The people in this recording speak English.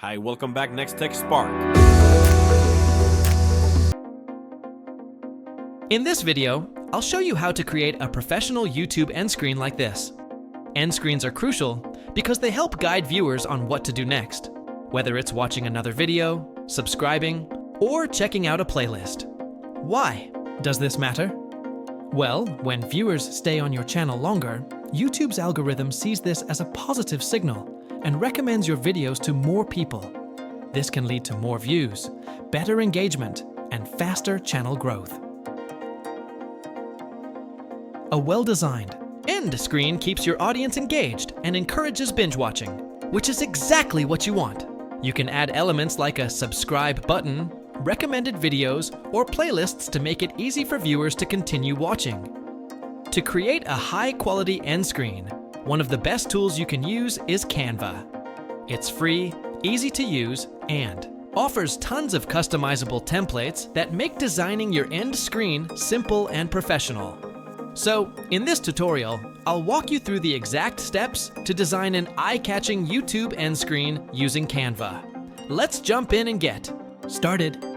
Hi, welcome back NextTech Spark. In this video, I'll show you how to create a professional YouTube end screen like this. End screens are crucial because they help guide viewers on what to do next, whether it's watching another video, subscribing, or checking out a playlist. Why does this matter? Well, when viewers stay on your channel longer, YouTube's algorithm sees this as a positive signal and recommends your videos to more people. This can lead to more views, better engagement, and faster channel growth. A well-designed end screen keeps your audience engaged and encourages binge watching, which is exactly what you want. You can add elements like a subscribe button, recommended videos, or playlists to make it easy for viewers to continue watching. To create a high-quality end screen, one of the best tools you can use is Canva. It's free, easy to use, and offers tons of customizable templates that make designing your end screen simple and professional. So, in this tutorial, I'll walk you through the exact steps to design an eye-catching YouTube end screen using Canva. Let's jump in and get started.